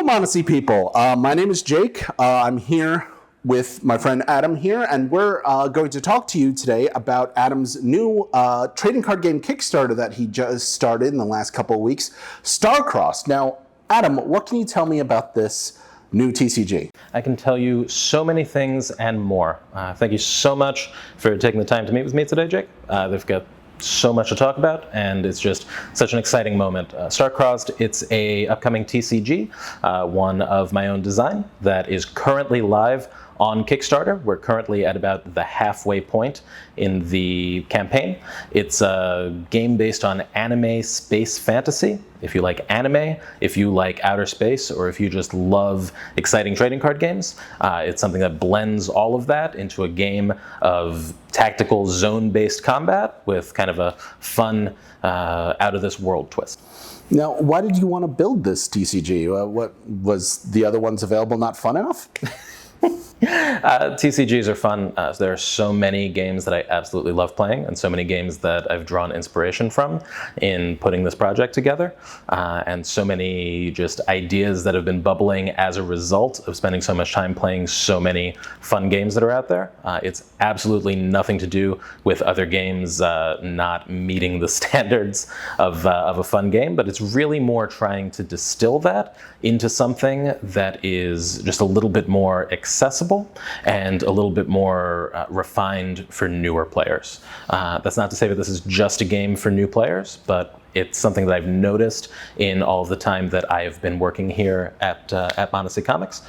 Monacy people. My name is Jake. I'm here with my friend Adam here, and we're going to talk to you today about Adam's new trading card game Kickstarter that he just started in the last couple of weeks, Starcrossed. Now, Adam, what can you tell me about this new TCG? I can tell you so many things and more. Thank you so much for taking the time to meet with me today, Jake. They've got so much to talk about, and it's just such an exciting moment. Starcrossed, it's a upcoming TCG, one of my own design that is currently live on Kickstarter. We're currently at about the halfway point in the campaign. It's a game based on anime space fantasy. If you like anime, if you like outer space, or if you just love exciting trading card games, it's something that blends all of that into a game of tactical zone-based combat with kind of a fun, out-of-this-world twist. Now, why did you want to build this TCG? What was the other ones available not fun enough? TCGs are fun. There are so many games that I absolutely love playing, and so many games that I've drawn inspiration from in putting this project together, and so many just ideas that have been bubbling as a result of spending so much time playing so many fun games that are out there. It's absolutely nothing to do with other games not meeting the standards of a fun game, but it's really more trying to distill that into something that is just a little bit more accessible and a little bit more refined for newer players. That's not to say that this is just a game for new players, but it's something that I've noticed in all of the time that I've been working here at Monacy Comics,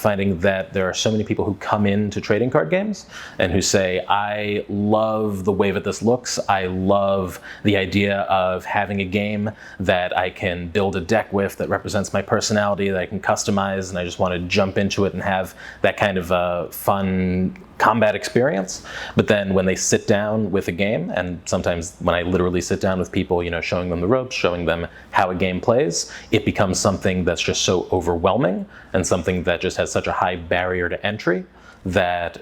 finding that there are so many people who come into trading card games and who say, I love the way that this looks. I love the idea of having a game that I can build a deck with that represents my personality, that I can customize, and I just want to jump into it and have that kind of fun combat experience. But then when they sit down with a game, and sometimes when I literally sit down with people, showing them the ropes, showing them how a game plays, it becomes something that's just so overwhelming and something that just has such a high barrier to entry that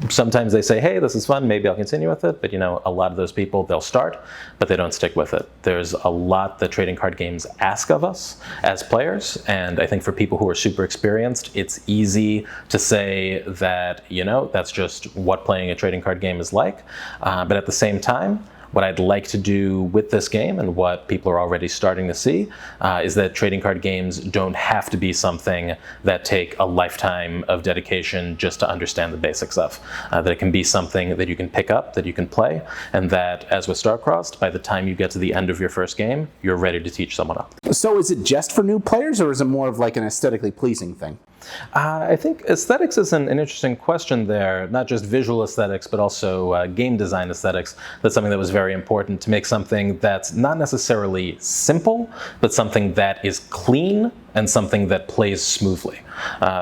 sometimes they say, hey, this is fun, maybe I'll continue with it. But a lot of those people, they'll start, but they don't stick with it. There's a lot that trading card games ask of us as players. And I think for people who are super experienced, it's easy to say that, that's just what playing a trading card game is like. But at the same time, what I'd like to do with this game, and what people are already starting to see, is that trading card games don't have to be something that take a lifetime of dedication just to understand the basics of. That it can be something that you can pick up, that you can play, and that, as with Starcrossed, by the time you get to the end of your first game, you're ready to teach someone else. So is it just for new players, or is it more of like an aesthetically pleasing thing? I think aesthetics is an interesting question there, not just visual aesthetics, but also game design aesthetics. That's something that was very important, to make something that's not necessarily simple, but something that is clean and something that plays smoothly.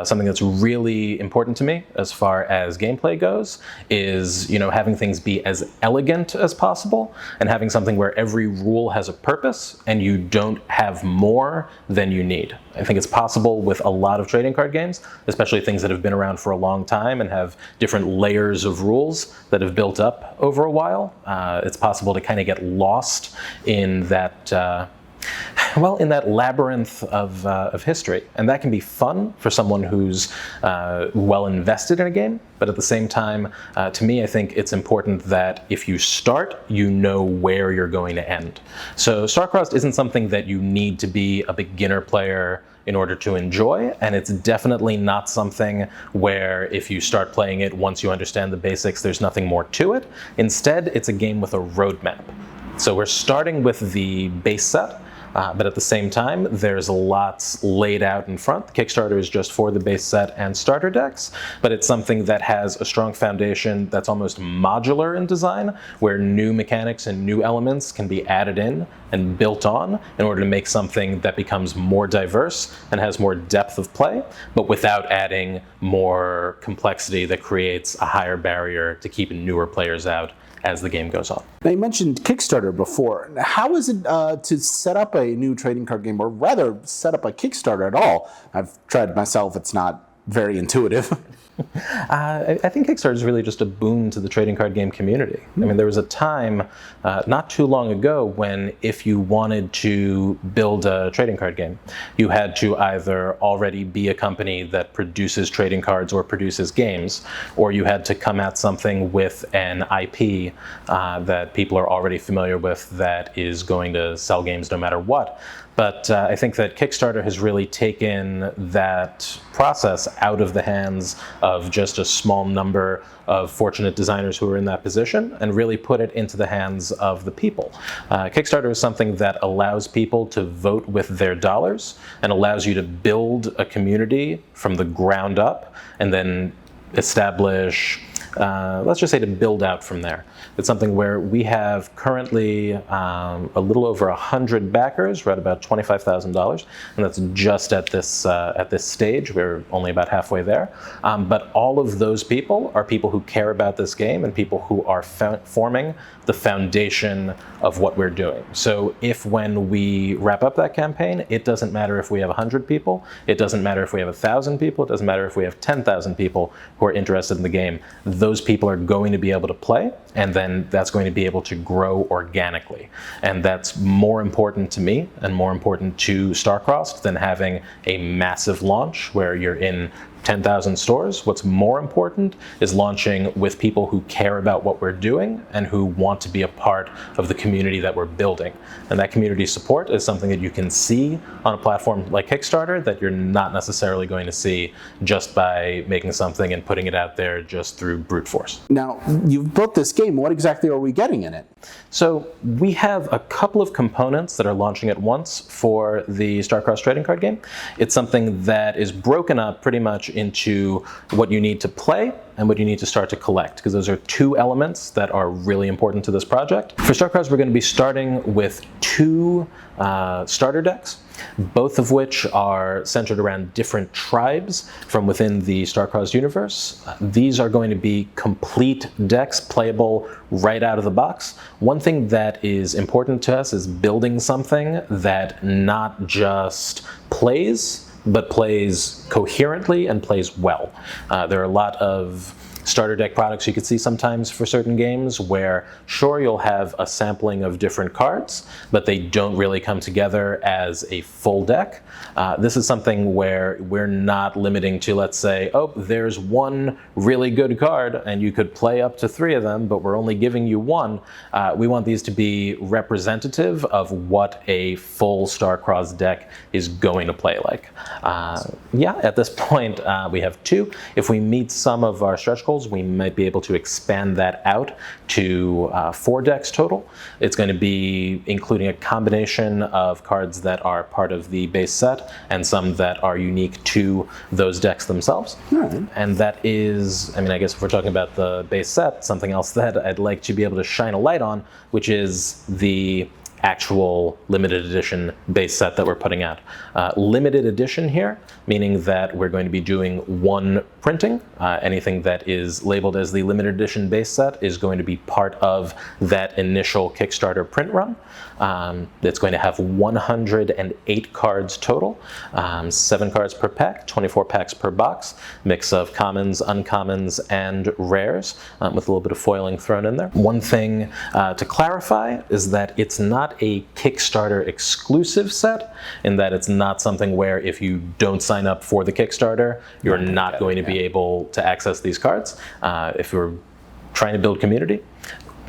Something that's really important to me as far as gameplay goes is, having things be as elegant as possible, and having something where every rule has a purpose and you don't have more than you need. I think it's possible with a lot of trading card games, especially things that have been around for a long time and have different layers of rules that have built up over a while. It's possible to kind of get lost in that in that labyrinth of history. And that can be fun for someone who's well invested in a game. But at the same time, to me, I think it's important that if you start, you know where you're going to end. So Starcrossed isn't something that you need to be a beginner player in order to enjoy, and it's definitely not something where if you start playing it, once you understand the basics, there's nothing more to it. Instead, it's a game with a roadmap. So we're starting with the base set, but at the same time, there's lots laid out in front. The Kickstarter is just for the base set and starter decks, but it's something that has a strong foundation that's almost modular in design, where new mechanics and new elements can be added in and built on in order to make something that becomes more diverse and has more depth of play, but without adding more complexity that creates a higher barrier to keep newer players out as the game goes on. Now, you mentioned Kickstarter before. How is it to set up a new trading card game, or rather set up a Kickstarter at all? I've tried myself. It's not very intuitive. I think Kickstarter is really just a boon to the trading card game community. I mean, there was a time not too long ago when if you wanted to build a trading card game, you had to either already be a company that produces trading cards or produces games, or you had to come at something with an IP that people are already familiar with that is going to sell games no matter what. But I think that Kickstarter has really taken that process out of the hands of just a small number of fortunate designers who are in that position and really put it into the hands of the people. Kickstarter is something that allows people to vote with their dollars and allows you to build a community from the ground up and then establish, let's just say, to build out from there. It's something where we have currently a little over 100 backers. We're at about $25,000, and that's just at this stage. We're only about halfway there. But all of those people are people who care about this game and people who are forming the foundation of what we're doing. So if when we wrap up that campaign, it doesn't matter if we have 100 people, it doesn't matter if we have 1,000 people, it doesn't matter if we have 10,000 people who are interested in the game, those people are going to be able to play, and then that's going to be able to grow organically. And that's more important to me and more important to Starcrossed than having a massive launch where you're in 10,000 stores. What's more important is launching with people who care about what we're doing and who want to be a part of the community that we're building. And that community support is something that you can see on a platform like Kickstarter that you're not necessarily going to see just by making something and putting it out there just through brute force. Now, you've built this game. What exactly are we getting in it? So we have a couple of components that are launching at once for the Starcrossed trading card game. It's something that is broken up pretty much into what you need to play and what you need to start to collect, because those are two elements that are really important to this project. For Starcrossed, we're going to be starting with two starter decks, both of which are centered around different tribes from within the Starcrossed universe. These are going to be complete decks, playable right out of the box. One thing that is important to us is building something that not just plays, but plays coherently and plays well. There are a lot of starter deck products you could see sometimes for certain games where, sure, you'll have a sampling of different cards, but they don't really come together as a full deck. This is something where we're not limiting to, let's say, oh, there's one really good card and you could play up to 3 of them, but we're only giving you 1. We want these to be representative of what a full Starcrossed deck is going to play like. Yeah, at this point, we have 2. If we meet some of our stretch goals, we might be able to expand that out to 4 decks total. It's going to be including a combination of cards that are part of the base set and some that are unique to those decks themselves. Right. And that is, I mean, I guess if we're talking about the base set, something else that I'd like to be able to shine a light on, which is the actual limited edition base set that we're putting out. Limited edition here, meaning that we're going to be doing 1 printing. Anything that is labeled as the limited edition base set is going to be part of that initial Kickstarter print run. It's going to have 108 cards total, 7 cards per pack, 24 packs per box, mix of commons, uncommons, and rares, with a little bit of foiling thrown in there. One thing to clarify is that it's not a Kickstarter exclusive set, in that it's not something where if you don't sign up for the Kickstarter, you're not going to be able to access these cards. If you're trying to build community,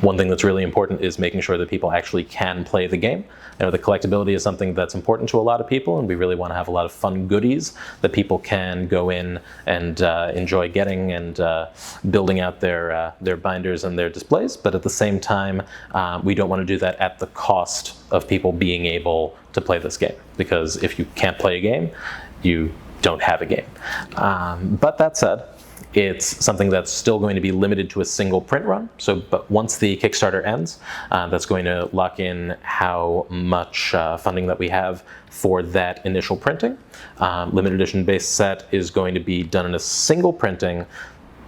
one thing that's really important is making sure that people actually can play the game. You know, the collectability is something that's important to a lot of people, and we really want to have a lot of fun goodies that people can go in and enjoy getting and building out their binders and their displays. But at the same time, we don't want to do that at the cost of people being able to play this game, because if you can't play a game, you don't have a game. But that said, it's something that's still going to be limited to a single print run. So, but once the Kickstarter ends, that's going to lock in how much funding that we have for that initial printing. Limited edition base set is going to be done in a single printing.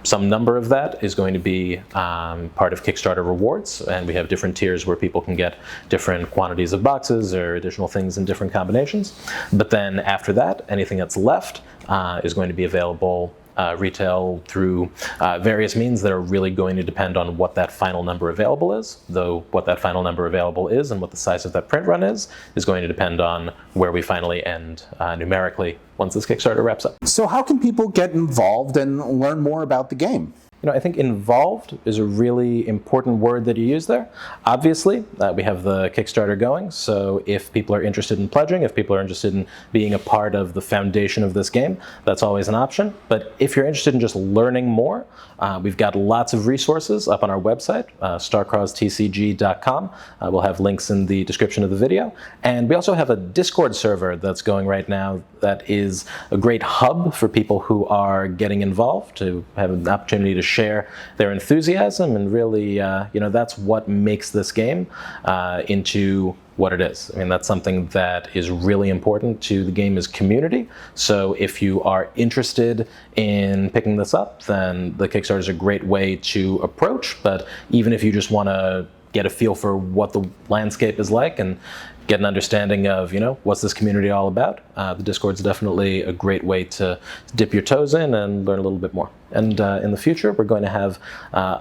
Some number of that is going to be part of Kickstarter rewards, and we have different tiers where people can get different quantities of boxes or additional things in different combinations. But then after that, anything that's left is going to be available retail through various means that are really going to depend on what that final number available is, though what that final number available is and what the size of that print run is going to depend on where we finally end numerically once this Kickstarter wraps up. So how can people get involved and learn more about the game? I think involved is a really important word that you use there. Obviously, we have the Kickstarter going, so if people are interested in pledging, if people are interested in being a part of the foundation of this game, that's always an option. But if you're interested in just learning more, we've got lots of resources up on our website, starcrossed.tcg.com. We'll have links in the description of the video. And we also have a Discord server that's going right now that is a great hub for people who are getting involved, to have an opportunity to share their enthusiasm, and really, that's what makes this game into what it is. I mean, that's something that is really important to the game is community. So if you are interested in picking this up, then the Kickstarter is a great way to approach. But even if you just want to get a feel for what the landscape is like and get an understanding of, what's this community all about, the Discord's definitely a great way to dip your toes in and learn a little bit more. And in the future, we're going to have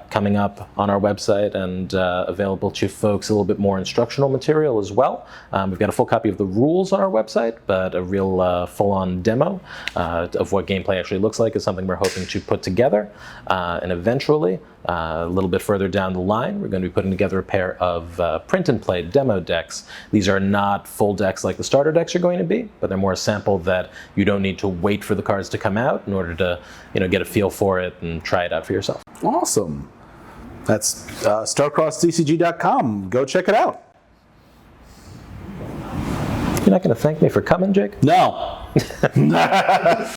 coming up on our website and available to folks a little bit more instructional material as well. We've got a full copy of the rules on our website, but a real full-on demo of what gameplay actually looks like is something we're hoping to put together. And eventually, a little bit further down the line, we're going to be putting together a pair of print and play demo decks. These are not full decks like the starter decks are going to be, but they're more a sample that you don't need to wait for the cards to come out in order to get a feel for it and try it out for yourself. Awesome. That's starcrossdcg.com. Go check it out. You're not going to thank me for coming, Jake? No.